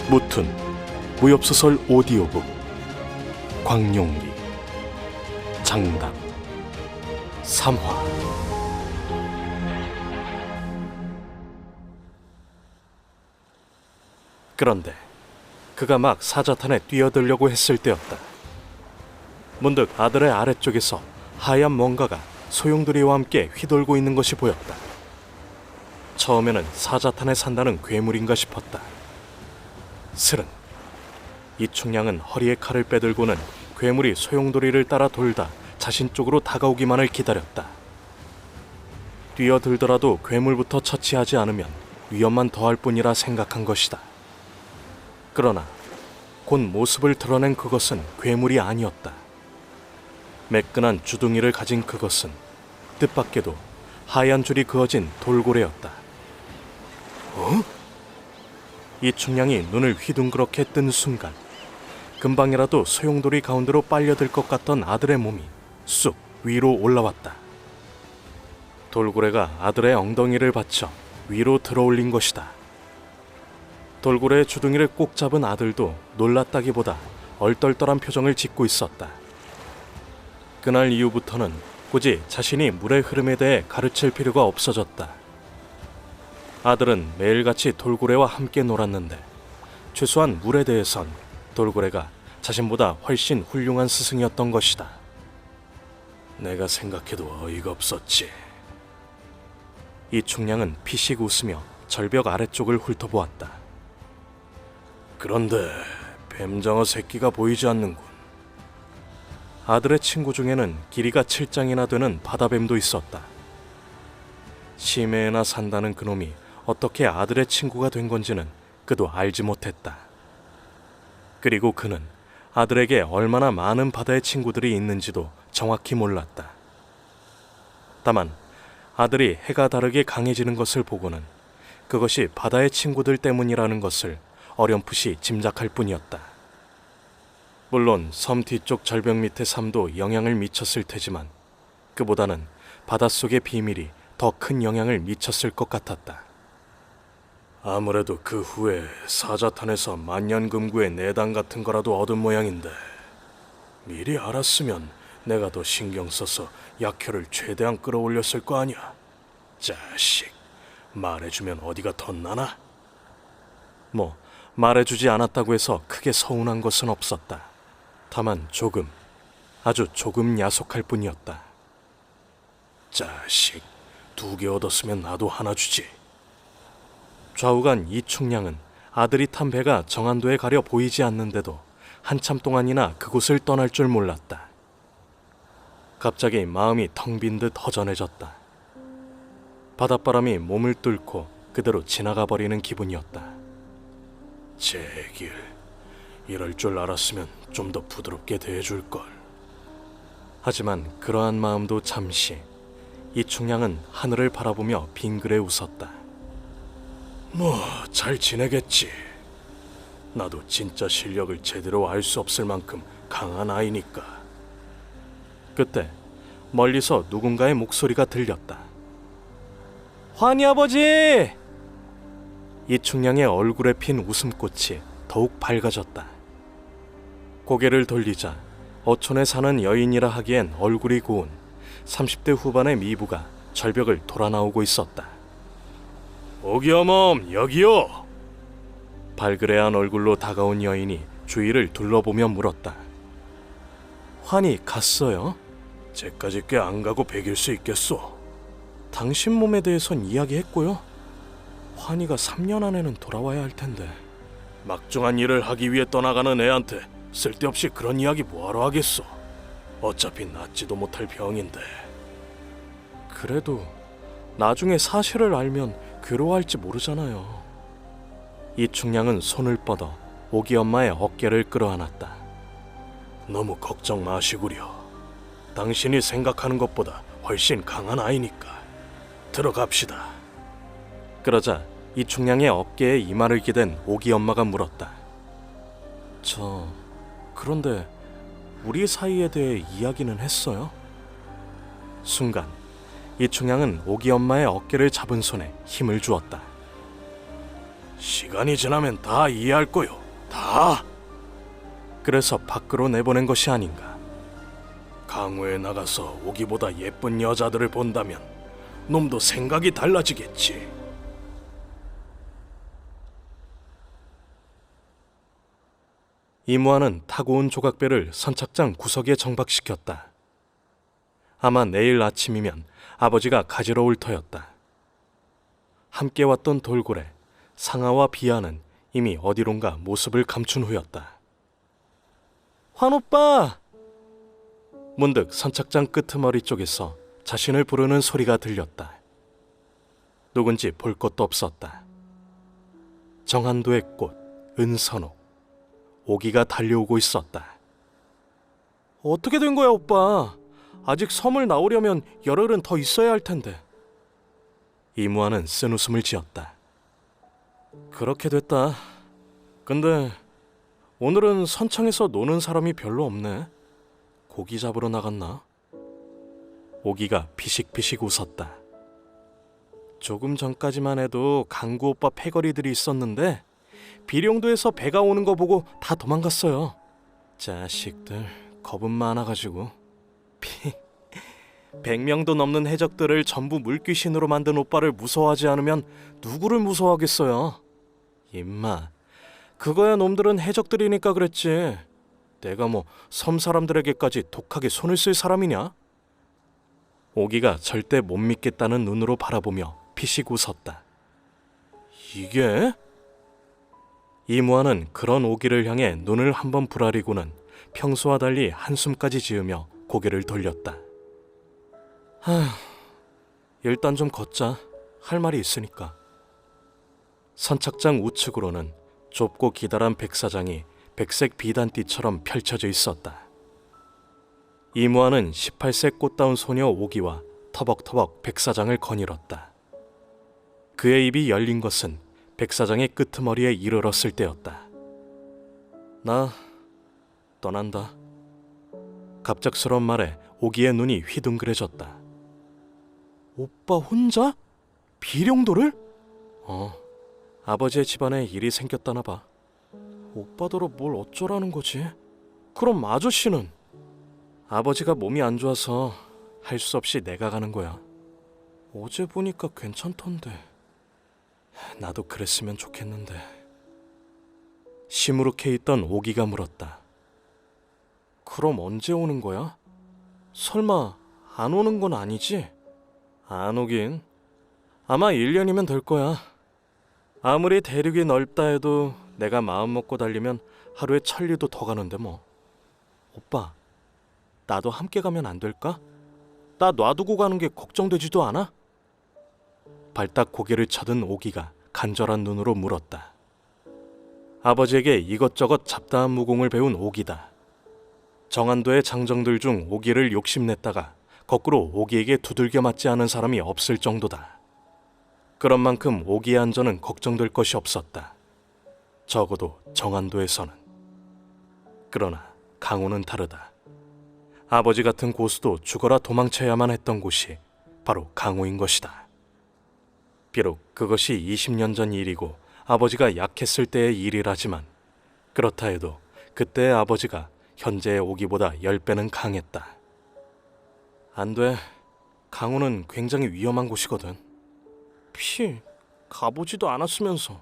무툰 무협소설 오디오북 광룡리 장답 3화. 그런데 그가 막 사자탄에 뛰어들려고 했을 때였다. 문득 아들의 아래쪽에서 하얀 뭔가가 소용돌이와 함께 휘돌고 있는 것이 보였다. 처음에는 사자탄에 산다는 괴물인가 싶었다. 슬은 이충량은 허리에 칼을 빼들고는 괴물이 소용돌이를 따라 돌다 자신 쪽으로 다가오기만을 기다렸다. 뛰어들더라도 괴물부터 처치하지 않으면 위험만 더할 뿐이라 생각한 것이다. 그러나 곧 모습을 드러낸 그것은 괴물이 아니었다. 매끈한 주둥이를 가진 그것은 뜻밖에도 하얀 줄이 그어진 돌고래였다. 어? 이충량이 눈을 휘둥그렇게 뜬 순간 금방이라도 소용돌이 가운데로 빨려들 것 같던 아들의 몸이 쑥 위로 올라왔다. 돌고래가 아들의 엉덩이를 받쳐 위로 들어올린 것이다. 돌고래의 주둥이를 꼭 잡은 아들도 놀랐다기보다 얼떨떨한 표정을 짓고 있었다. 그날 이후부터는 굳이 자신이 물의 흐름에 대해 가르칠 필요가 없어졌다. 아들은 매일같이 돌고래와 함께 놀았는데 최소한 물에 대해선 돌고래가 자신보다 훨씬 훌륭한 스승이었던 것이다. 내가 생각해도 어이가 없었지. 이충량은 피식 웃으며 절벽 아래쪽을 훑어보았다. 그런데 뱀장어 새끼가 보이지 않는군. 아들의 친구 중에는 길이가 7장이나 되는 바다뱀도 있었다. 심해에나 산다는 그놈이 어떻게 아들의 친구가 된 건지는 그도 알지 못했다. 그리고 그는 아들에게 얼마나 많은 바다의 친구들이 있는지도 정확히 몰랐다. 다만 아들이 해가 다르게 강해지는 것을 보고는 그것이 바다의 친구들 때문이라는 것을 어렴풋이 짐작할 뿐이었다. 물론 섬 뒤쪽 절벽 밑의 삶도 영향을 미쳤을 테지만 그보다는 바닷속의 비밀이 더 큰 영향을 미쳤을 것 같았다. 아무래도 그 후에 사자탄에서 만년금구의 내단 같은 거라도 얻은 모양인데 미리 알았으면 내가 더 신경 써서 약효를 최대한 끌어올렸을 거 아니야. 자식, 말해주면 어디가 덧나나? 뭐 말해주지 않았다고 해서 크게 서운한 것은 없었다. 다만 조금, 아주 조금 야속할 뿐이었다. 자식, 2개 얻었으면 나도 하나 주지. 좌우간 이충량은 아들이 탄 배가 정안도에 가려 보이지 않는데도 한참 동안이나 그곳을 떠날 줄 몰랐다. 갑자기 마음이 텅 빈 듯 허전해졌다. 바닷바람이 몸을 뚫고 그대로 지나가 버리는 기분이었다. 제길, 이럴 줄 알았으면 좀 더 부드럽게 대해줄걸. 하지만 그러한 마음도 잠시 이충량은 하늘을 바라보며 빙그레 웃었다. 뭐 잘 지내겠지. 나도 진짜 실력을 제대로 알 수 없을 만큼 강한 아이니까. 그때 멀리서 누군가의 목소리가 들렸다. 환희 아버지! 이충량의 얼굴에 핀 웃음꽃이 더욱 밝아졌다. 고개를 돌리자 어촌에 사는 여인이라 하기엔 얼굴이 고운 30대 후반의 미부가 절벽을 돌아 나오고 있었다. 오기어멈, 여기요! 발그레한 얼굴로 다가온 여인이 주위를 둘러보며 물었다. 환희 갔어요? 쟤까지 꽤 안 가고 100일 수 있겠소. 당신 몸에 대해선 이야기했고요. 환희가 3년 안에는 돌아와야 할 텐데. 막중한 일을 하기 위해 떠나가는 애한테 쓸데없이 그런 이야기 뭐하러 하겠소. 어차피 낫지도 못할 병인데. 그래도 나중에 사실을 알면 괴로워할지 모르잖아요. 이충량은 손을 뻗어 오기 엄마의 어깨를 끌어안았다. 너무 걱정 마시구려. 당신이 생각하는 것보다 훨씬 강한 아이니까. 들어갑시다. 그러자 이충량의 어깨에 이마를 기댄 오기 엄마가 물었다. 그런데 우리 사이에 대해 이야기는 했어요? 순간 이충량은 오기 엄마의 어깨를 잡은 손에 힘을 주었다. 시간이 지나면 다 이해할 거요. 다. 그래서 밖으로 내보낸 것이 아닌가. 강호에 나가서 오기보다 예쁜 여자들을 본다면 놈도 생각이 달라지겠지. 이무환은 타고 온 조각배를 선착장 구석에 정박시켰다. 아마 내일 아침이면 아버지가 가지러 올 터였다. 함께 왔던 돌고래, 상아와 비아는 이미 어디론가 모습을 감춘 후였다. 환오빠! 문득 선착장 끄트머리 쪽에서 자신을 부르는 소리가 들렸다. 누군지 볼 것도 없었다. 정한도의 꽃, 은선옥. 오기가 달려오고 있었다. 어떻게 된 거야, 오빠? 아직 섬을 나오려면 열흘은 더 있어야 할 텐데. 이무환은 쓴웃음을 지었다. 그렇게 됐다. 근데 오늘은 선창에서 노는 사람이 별로 없네. 고기 잡으러 나갔나? 오기가 피식피식 웃었다. 조금 전까지만 해도 강구 오빠 패거리들이 있었는데 비룡도에서 배가 오는 거 보고 다 도망갔어요. 자식들 겁은 많아가지고. 100명도 넘는 해적들을 전부 물귀신으로 만든 오빠를 무서워하지 않으면 누구를 무서워하겠어요. 임마, 그거야 놈들은 해적들이니까 그랬지. 내가 뭐 섬 사람들에게까지 독하게 손을 쓸 사람이냐? 오기가 절대 못 믿겠다는 눈으로 바라보며 피식 웃었다. 이게? 이무환은 그런 오기를 향해 눈을 한번 부라리고는 평소와 달리 한숨까지 지으며 고개를 돌렸다. 일단 좀 걷자. 할 말이 있으니까. 선착장 우측으로는 좁고 기다란 백사장이 백색 비단띠처럼 펼쳐져 있었다. 이무환은 18세 꽃다운 소녀 오기와 터벅터벅 백사장을 거닐었다. 그의 입이 열린 것은 백사장의 끄트머리에 이르렀을 때였다. 나 떠난다. 갑작스러운 말에 오기의 눈이 휘둥그레졌다. 오빠 혼자? 비룡도를? 아버지의 집안에 일이 생겼다나 봐. 오빠더러 뭘 어쩌라는 거지? 그럼 아저씨는? 아버지가 몸이 안 좋아서 할 수 없이 내가 가는 거야. 어제 보니까 괜찮던데. 나도 그랬으면 좋겠는데. 시무룩해 있던 오기가 물었다. 그럼 언제 오는 거야? 설마 안 오는 건 아니지? 안 오긴. 아마 1년이면 될 거야. 아무리 대륙이 넓다 해도 내가 마음 먹고 달리면 하루에 1000리도 더 가는데 뭐. 오빠, 나도 함께 가면 안 될까? 나 놔두고 가는 게 걱정되지도 않아? 발딱 고개를 쳐든 오기가 간절한 눈으로 물었다. 아버지에게 이것저것 잡다한 무공을 배운 오기다. 정한도의 장정들 중 오기를 욕심냈다가 거꾸로 오기에게 두들겨 맞지 않은 사람이 없을 정도다. 그런 만큼 오기의 안전은 걱정될 것이 없었다. 적어도 정한도에서는. 그러나 강호는 다르다. 아버지 같은 고수도 죽어라 도망쳐야만 했던 곳이 바로 강호인 것이다. 비록 그것이 20년 전 일이고 아버지가 약했을 때의 일이라지만 그렇다 해도 그때의 아버지가 현재의 오기보다 10배는 강했다. 안 돼. 강호는 굉장히 위험한 곳이거든. 가보지도 않았으면서.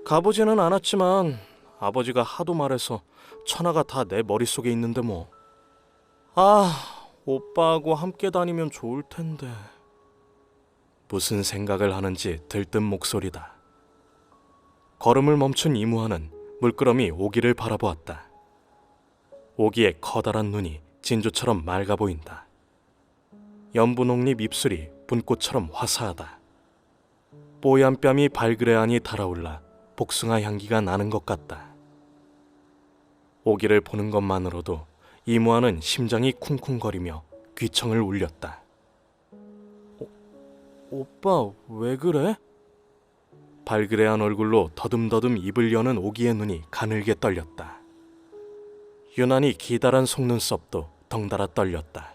가보지는 않았지만 아버지가 하도 말해서 천하가 다 내 머릿속에 있는데 뭐. 오빠하고 함께 다니면 좋을 텐데. 무슨 생각을 하는지 들뜬 목소리다. 걸음을 멈춘 이무환은 물끄러미 오기를 바라보았다. 오기의 커다란 눈이 진주처럼 맑아 보인다. 연분홍잎 입술이 분꽃처럼 화사하다. 뽀얀 뺨이 발그레하니 달아올라 복숭아 향기가 나는 것 같다. 오기를 보는 것만으로도 이무환은 심장이 쿵쿵거리며 귀청을 울렸다. 오빠 왜 그래? 발그레한 얼굴로 더듬더듬 입을 여는 오기의 눈이 가늘게 떨렸다. 유난히 기다란 속눈썹도 덩달아 떨렸다.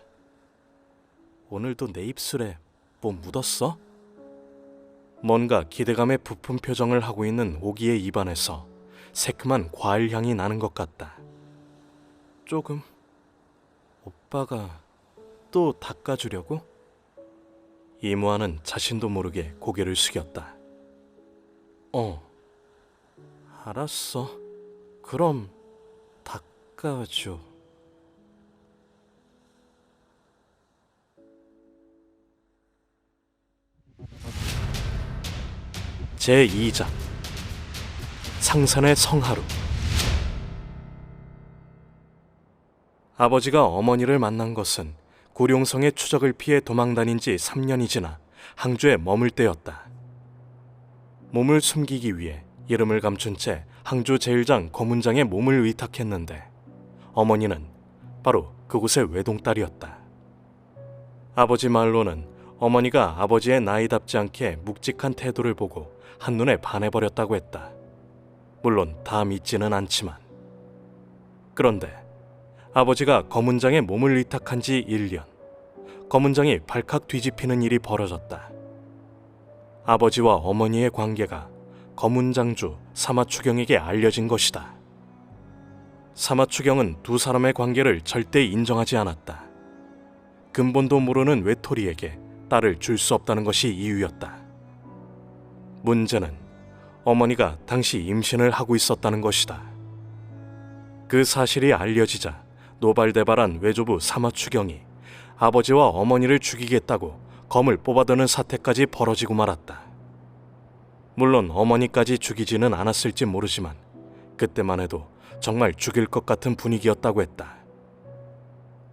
오늘도 내 입술에 뭐 묻었어? 뭔가 기대감에 부푼 표정을 하고 있는 오기의 입안에서 새큼한 과일 향이 나는 것 같다. 조금? 오빠가 또 닦아주려고? 이무아는 자신도 모르게 고개를 숙였다. 알았어. 그럼 닦아줘. 제2장 상산의 성하루. 아버지가 어머니를 만난 것은 고룡성의 추적을 피해 도망다닌 지 3년이 지나 항주에 머물 때였다. 몸을 숨기기 위해 이름을 감춘 채 항주 제일장 거문장의 몸을 위탁했는데 어머니는 바로 그곳의 외동딸이었다. 아버지 말로는 어머니가 아버지의 나이답지 않게 묵직한 태도를 보고 한눈에 반해버렸다고 했다. 물론 다 믿지는 않지만. 그런데 아버지가 거문장의 몸을 위탁한 지 1년, 거문장이 발칵 뒤집히는 일이 벌어졌다. 아버지와 어머니의 관계가 거문장주 사마추경에게 알려진 것이다. 사마추경은 두 사람의 관계를 절대 인정하지 않았다. 근본도 모르는 외톨이에게 딸을 줄 수 없다는 것이 이유였다. 문제는 어머니가 당시 임신을 하고 있었다는 것이다. 그 사실이 알려지자 노발대발한 외조부 사마추경이 아버지와 어머니를 죽이겠다고 검을 뽑아드는 사태까지 벌어지고 말았다. 물론 어머니까지 죽이지는 않았을지 모르지만 그때만 해도 정말 죽일 것 같은 분위기였다고 했다.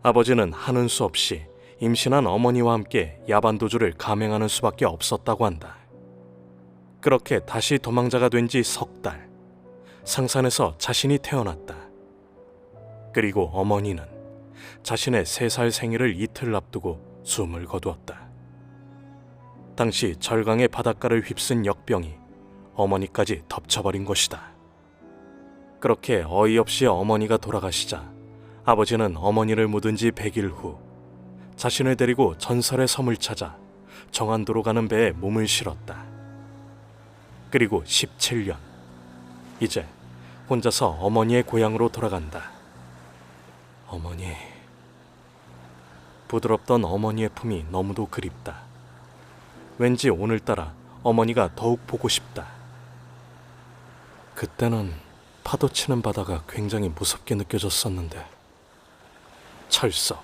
아버지는 하는 수 없이 임신한 어머니와 함께 야반도주를 감행하는 수밖에 없었다고 한다. 그렇게 다시 도망자가 된 지 석 달, 상산에서 자신이 태어났다. 그리고 어머니는 자신의 3살 생일을 이틀 앞두고 숨을 거두었다. 당시 절강의 바닷가를 휩쓴 역병이 어머니까지 덮쳐버린 것이다. 그렇게 어이없이 어머니가 돌아가시자 아버지는 어머니를 묻은 지 100일 후 자신을 데리고 전설의 섬을 찾아 정안도로 가는 배에 몸을 실었다. 그리고 17년, 이제 혼자서 어머니의 고향으로 돌아간다. 어머니, 부드럽던 어머니의 품이 너무도 그립다. 왠지 오늘따라 어머니가 더욱 보고 싶다. 그때는 파도 치는 바다가 굉장히 무섭게 느껴졌었는데 철썩,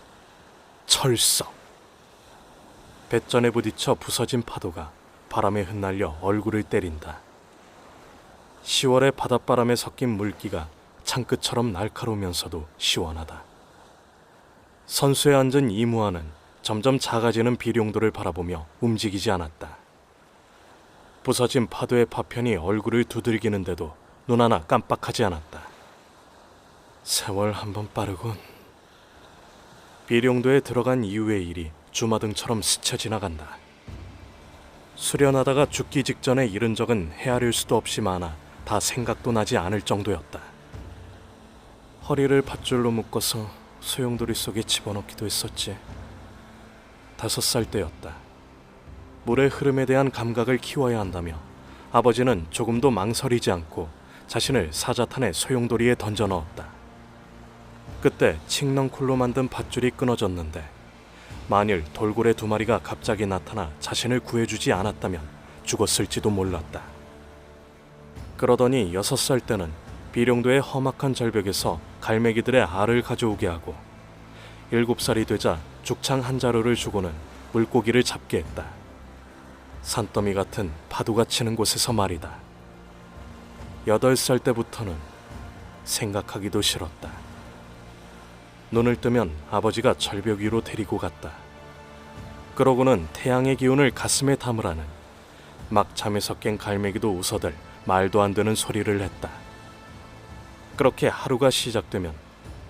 철썩. 뱃전에 부딪혀 부서진 파도가 바람에 흩날려 얼굴을 때린다. 10월의 바닷바람에 섞인 물기가 창끝처럼 날카로우면서도 시원하다. 선수에 앉은 이무아는 점점 작아지는 비룡도를 바라보며 움직이지 않았다. 부서진 파도의 파편이 얼굴을 두들기는데도 눈 하나 깜빡하지 않았다. 세월 한번 빠르군. 비룡도에 들어간 이후의 일이 주마등처럼 스쳐 지나간다. 수련하다가 죽기 직전에 잃은 적은 헤아릴 수도 없이 많아 다 생각도 나지 않을 정도였다. 허리를 밧줄로 묶어서 소용돌이 속에 집어넣기도 했었지. 5살 때였다. 물의 흐름에 대한 감각을 키워야 한다며 아버지는 조금도 망설이지 않고 자신을 사자탄의 소용돌이에 던져 넣었다. 그때 칡넝쿨로 만든 밧줄이 끊어졌는데 만일 돌고래 2마리가 갑자기 나타나 자신을 구해주지 않았다면 죽었을지도 몰랐다. 그러더니 6살 때는 비룡도의 험악한 절벽에서 갈매기들의 알을 가져오게 하고 7살이 되자 죽창 한 자루를 주고는 물고기를 잡게 했다. 산더미 같은 파도가 치는 곳에서 말이다. 8살 때부터는 생각하기도 싫었다. 눈을 뜨면 아버지가 절벽 위로 데리고 갔다. 그러고는 태양의 기운을 가슴에 담으라는 막 잠에서 깬 갈매기도 웃어댈 말도 안 되는 소리를 했다. 그렇게 하루가 시작되면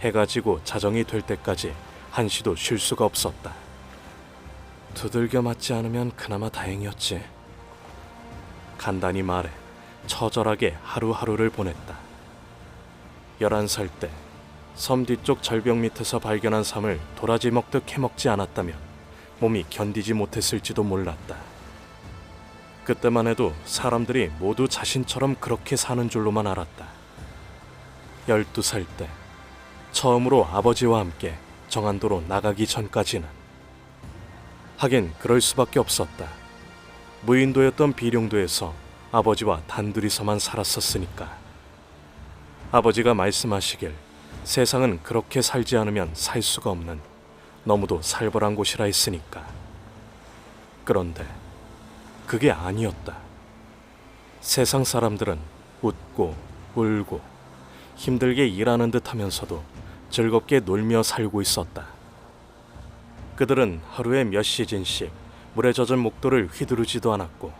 해가 지고 자정이 될 때까지 한시도 쉴 수가 없었다. 두들겨 맞지 않으면 그나마 다행이었지. 간단히 말해 처절하게 하루하루를 보냈다. 11살 때 섬 뒤쪽 절벽 밑에서 발견한 삶을 도라지 먹듯 캐먹지 않았다면 몸이 견디지 못했을지도 몰랐다. 그때만 해도 사람들이 모두 자신처럼 그렇게 사는 줄로만 알았다. 12살 때 처음으로 아버지와 함께 정안도로 나가기 전까지는. 하긴 그럴 수밖에 없었다. 무인도였던 비룡도에서 아버지와 단둘이서만 살았었으니까. 아버지가 말씀하시길 세상은 그렇게 살지 않으면 살 수가 없는 너무도 살벌한 곳이라 했으니까. 그런데 그게 아니었다. 세상 사람들은 웃고 울고 힘들게 일하는 듯 하면서도 즐겁게 놀며 살고 있었다. 그들은 하루에 몇 시즌씩 물에 젖은 목도를 휘두르지도 않았고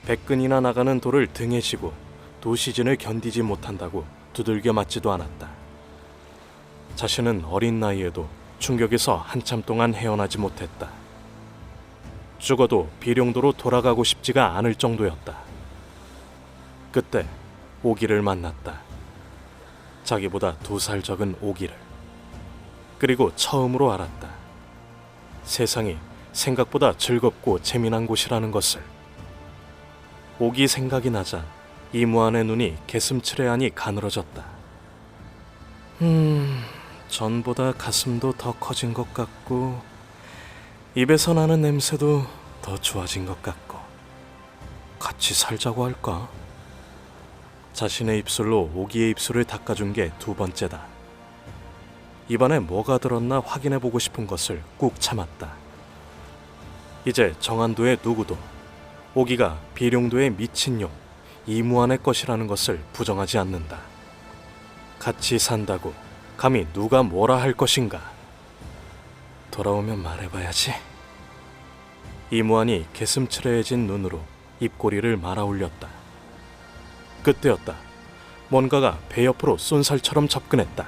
100근이나 나가는 돌을 등에 지고 2시즌을 견디지 못한다고 두들겨 맞지도 않았다. 자신은 어린 나이에도 충격에서 한참 동안 헤어나지 못했다. 죽어도 비룡도로 돌아가고 싶지가 않을 정도였다. 그때 오기를 만났다. 자기보다 2살 적은 오기를. 그리고 처음으로 알았다. 세상이 생각보다 즐겁고 재미난 곳이라는 것을. 오기 생각이 나자 이무안의 눈이 개슴츠레하니 가늘어졌다. 전보다 가슴도 더 커진 것 같고 입에서 나는 냄새도 더 좋아진 것 같고 같이 살자고 할까? 자신의 입술로 오기의 입술을 닦아준 게 2번째다. 입안에 뭐가 들었나 확인해보고 싶은 것을 꾹 참았다. 이제 정안도의 누구도 오기가 비룡도의 미친용 이무안의 것이라는 것을 부정하지 않는다. 같이 산다고 감히 누가 뭐라 할 것인가? 돌아오면 말해봐야지. 이무안이 개슴츠레해진 눈으로 입꼬리를 말아올렸다. 그때였다. 뭔가가 배 옆으로 쏜살처럼 접근했다.